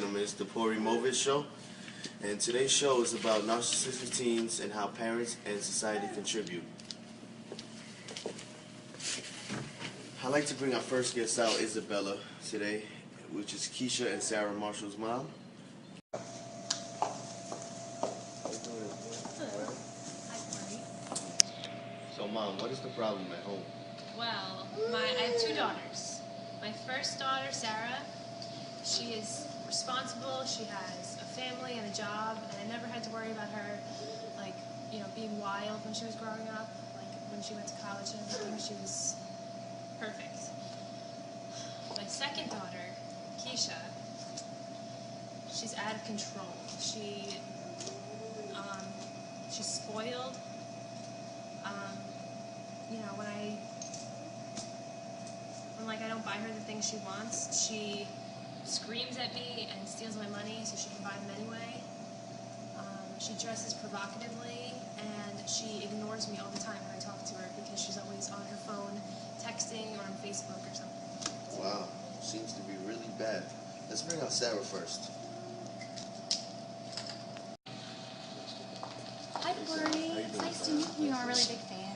gentlemen, it's the Paury Movich show, and today's show is about narcissistic teens and how parents and society contribute. I'd like to bring our first guest out, Isabella, today, which is Keisha and Sarah Marshall's mom. Hi, Paury. So, Mom, what is the problem at home? Well, I have two daughters. My first daughter, Sarah, she is responsible. She has a family and a job, and I never had to worry about her, being wild when she was growing up. Like when she went to college and everything, she was perfect. My second daughter, Keisha, she's out of control. She's spoiled. When I don't buy her the things she wants, she screams at me and steals my money so she can buy them anyway. She dresses provocatively, and she ignores me all the time when I talk to her because she's always on her phone, texting or on Facebook or something. Wow, seems to be really bad. Let's bring out Sarah first. Hi, Paury. It's nice to meet you. I'm a really big fan.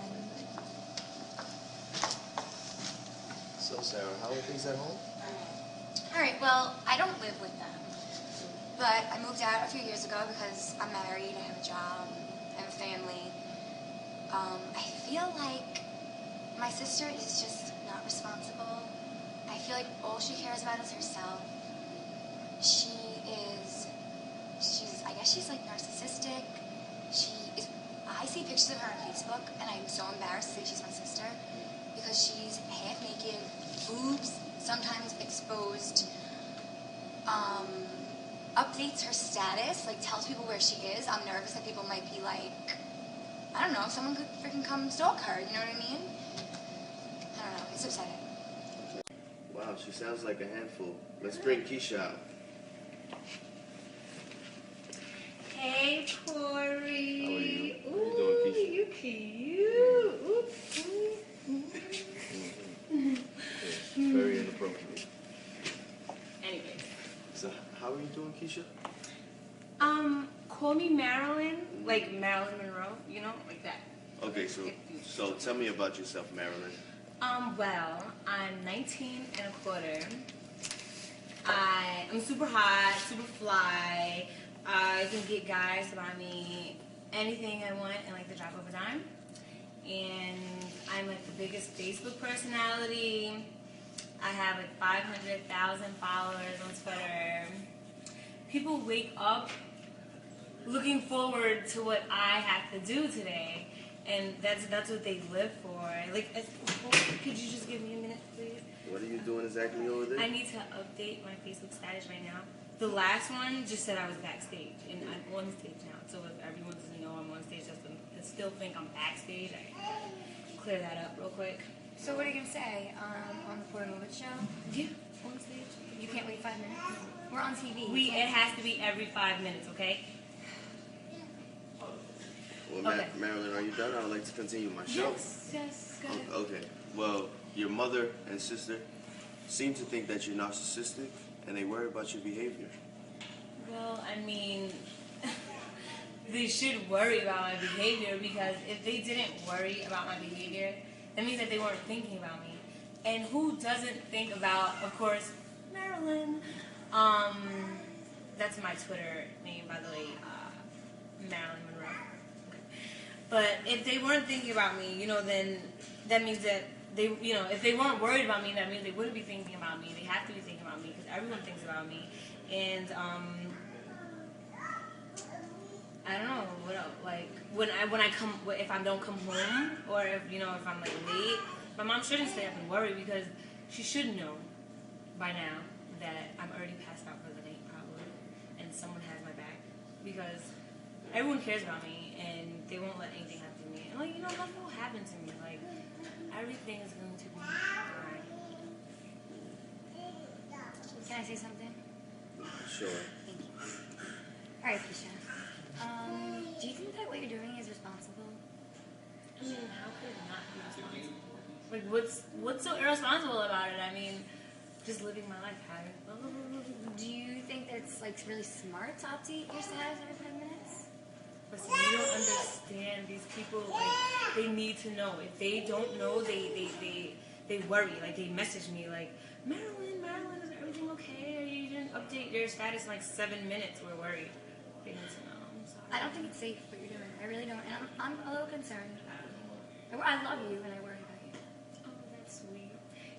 So, Sarah, how are things at home? All right, well, I don't live with them. But I moved out a few years ago because I'm married, I have a job, I have a family. I feel like my sister is just not responsible. I feel like all she cares about is herself. I guess she's like narcissistic. I see pictures of her on Facebook, and I'm so embarrassed to say she's my sister because she's half naked, boobs, sometimes exposed, updates her status, tells people where she is. I'm nervous that people might be I don't know, someone could freaking come stalk her, you know what I mean? I don't know, it's upsetting. Wow, she sounds like a handful. Let's bring Keisha out. Hey, Paury. How are you? Ooh, How you doing, Keisha? You cute. Very inappropriate. Anyway. So, how are you doing, Keisha? Call me Marilyn, like Marilyn Monroe, like that. Okay, so tell me about yourself, Marilyn. Well, I'm 19 and a quarter. I'm super hot, super fly. I can get guys to buy me anything I want in the drop of a dime. And I'm the biggest Facebook personality. I have 500,000 followers on Twitter. People wake up looking forward to what I have to do today, and that's what they live for. Could you just give me a minute, please? What are you doing exactly over there? I need to update my Facebook status right now. The last one just said I was backstage, and I'm on stage now. So if everyone doesn't know I'm on stage, they still think I'm backstage. I clear that up real quick. So what are you going to say on the Paury Movich show? Yeah, on stage. You can't wait 5 minutes? We're on TV. It has to be every 5 minutes, okay? Well, Okay. Marilyn, are you done? I would like to continue my show. Yes, go ahead. Okay. Well, your mother and sister seem to think that you're narcissistic, and they worry about your behavior. Well, they should worry about my behavior, because if they didn't worry about my behavior, that means that they weren't thinking about me. And who doesn't think about, of course, Marilyn? That's my Twitter name, by the way, Marilyn Monroe. Okay. But if they weren't thinking about me, then that means that if they weren't worried about me, that means they wouldn't be thinking about me. They have to be thinking about me, because everyone thinks about me. And I don't know what else. If I don't come home, or if I'm late, my mom shouldn't stay up and worry, because she should know by now that I'm already passed out for the night, probably, and someone has my back, because everyone cares about me, and they won't let anything happen to me. And nothing will happen to me. Everything is going to be fine. Can I say something? Sure. Thank you. All right, Keisha. Do you think that what you're doing is responsible? How could it not be responsible? What's so irresponsible about it? just living my life, Patty. Do you think that's like really smart to update your status every 5 minutes? Listen, you don't understand. These people, like, they need to know. If they don't know, they worry. Like, they message me, like, Marilyn, is everything okay? Or you didn't update your status in like 7 minutes. We're worried. They need to know. I'm sorry. I don't think it's safe what you're doing. I really don't. And I'm a little concerned. I love you and I worry about you. Oh, that's sweet.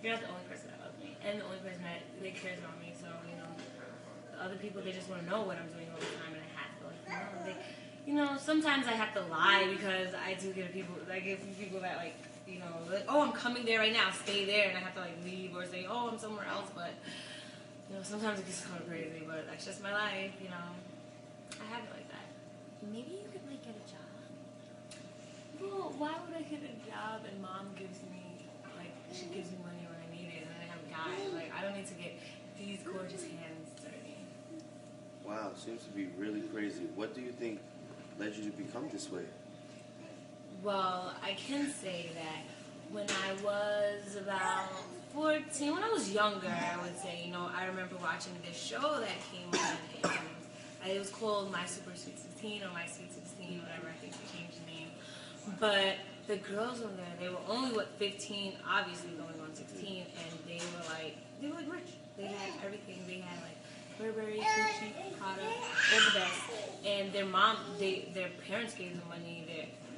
You're not the only person that loves me, and the only person that cares about me. So, the other people, they just want to know what I'm doing all the time, and I have to let them know. Sometimes I have to lie because I do get people that like, oh, I'm coming there right now, stay there, and I have to like leave or say, oh, I'm somewhere else. But sometimes it gets kind of crazy, but that's just my life. I have it like that. Maybe you could like get a job. Well, why would I get a job and mom gives me, like, she gives me money when I need it, and I have guys. Like, I don't need to get these gorgeous hands dirty. Wow, seems to be really crazy. What do you think led you to become this way? Well, I can say that when I was about 14, when I was younger, I would say, I remember watching this show that came on, and it was called My Super Sweet 16 or My Sweet 16, whatever, I think they changed the name. But the girls on there, they were only, 15, obviously going on 16, and they were like rich. They had everything. They had like Burberry, Gucci, Prada, all the best. And their parents gave them money.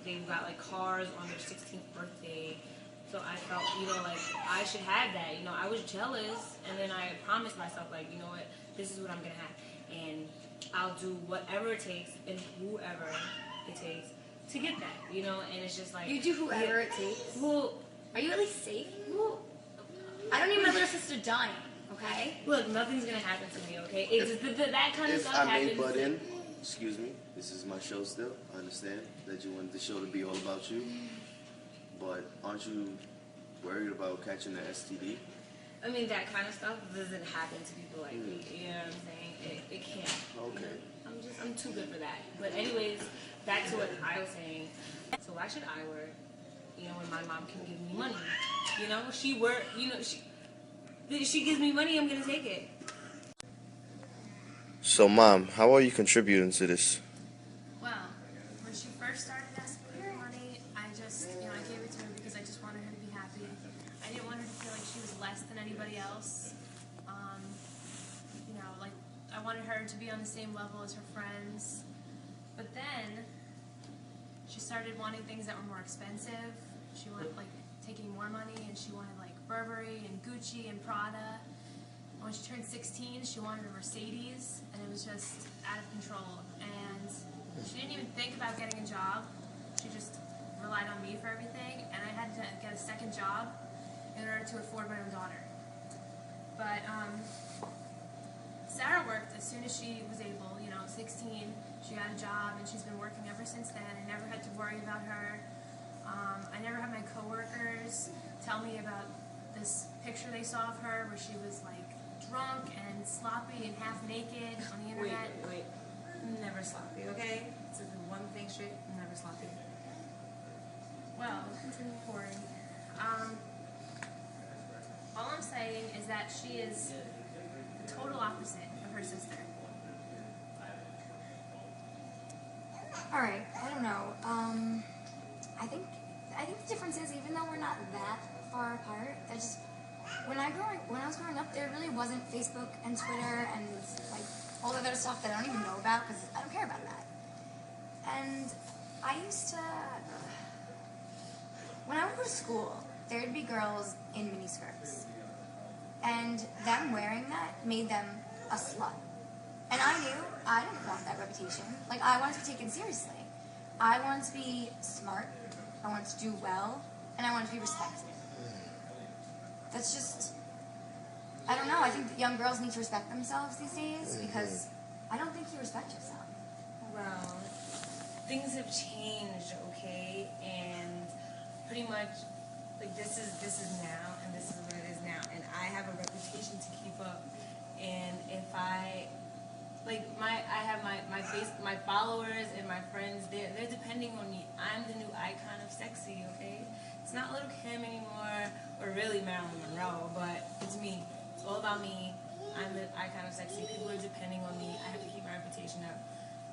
They got like cars on their 16th birthday. So I felt, like I should have that. I was jealous, and then I promised myself, like, you know what, this is what I'm gonna have, and I'll do whatever it takes and whoever it takes to get that, and it's just like... You do whoever it takes? Well... Are you at least safe? Well... I don't need my little sister dying, okay? Look, nothing's gonna happen to me, okay? That kind of stuff happens... If I may butt in, excuse me, this is my show still. I understand that you want the show to be all about you, but aren't you worried about catching the STD? I mean, that kind of stuff doesn't happen to people like me, you know what I'm saying? It can't. Okay. I'm too good for that. But anyways, back to what I was saying. So why should I work, when my mom can give me money? She gives me money, I'm going to take it. So, Mom, how are you contributing to this? Well, when she first started asking me for money, I just, I gave it to her because I just wanted her to be happy. I didn't want her to feel like she was less than anybody else. I wanted her to be on the same level as her friends. But then, she started wanting things that were more expensive. She wanted, taking more money, and she wanted, Burberry and Gucci and Prada. And when she turned 16, she wanted a Mercedes, and it was just out of control. And she didn't even think about getting a job. She just relied on me for everything, and I had to get a second job in order to afford my own daughter. But, Sarah worked as soon as she was able, 16, she got a job, and she's been working ever since then. I never had to worry about her. I never had my coworkers tell me about this picture they saw of her where she was, drunk and sloppy and half naked on the internet. Wait. Never sloppy, okay? It's one thing straight, never sloppy. Well, continue pouring. All I'm saying is that she is the total opposite of her sister. Alright, I don't know. I think the difference is, even though we're not that far apart, that just when I was growing up, there really wasn't Facebook and Twitter and all the other stuff that I don't even know about because I don't care about that. And I used to, when I would go to school, there'd be girls in miniskirts, and them wearing that made them a slut. And I knew I didn't want that reputation. I wanted to be taken seriously. I wanted to be smart, I wanted to do well, and I wanted to be respected. That's just, I don't know, I think that young girls need to respect themselves these days, because I don't think you respect yourself. Well, things have changed, okay? And pretty much, this is now, and this is what it is now. And I have a reputation to keep up. And if I have my followers and my friends, they're depending on me. I'm the new icon of sexy, okay? It's not Little Kim anymore, or really Marilyn Monroe, but it's me. It's all about me. I'm the icon of sexy. People are depending on me. I have to keep my reputation up.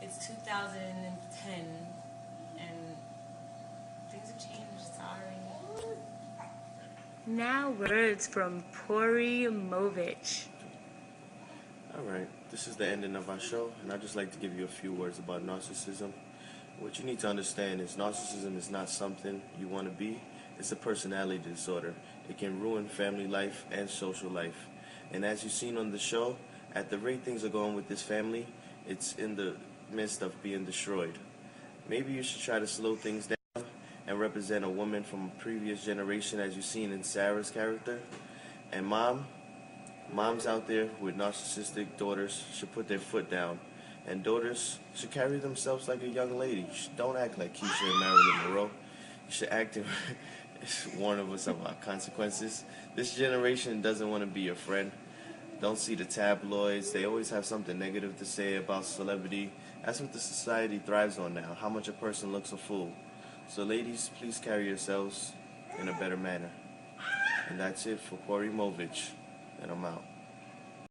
It's 2010, and things have changed. Sorry. Now words from Paury Movich. Alright, this is the ending of our show, and I'd just like to give you a few words about narcissism. What you need to understand is narcissism is not something you want to be. It's a personality disorder. It can ruin family life and social life. And as you've seen on the show, at the rate things are going with this family, it's in the midst of being destroyed. Maybe you should try to slow things down and represent a woman from a previous generation, as you've seen in Sarah's character. And moms out there with narcissistic daughters should put their foot down. And daughters should carry themselves like a young lady. Don't act like Keisha and Marilyn Monroe. You should act and warn us of our consequences. This generation doesn't want to be your friend. Don't see the tabloids. They always have something negative to say about celebrity. That's what the society thrives on now, how much a person looks a fool. So ladies, please carry yourselves in a better manner. And that's it for Paury Movich, and I'm out.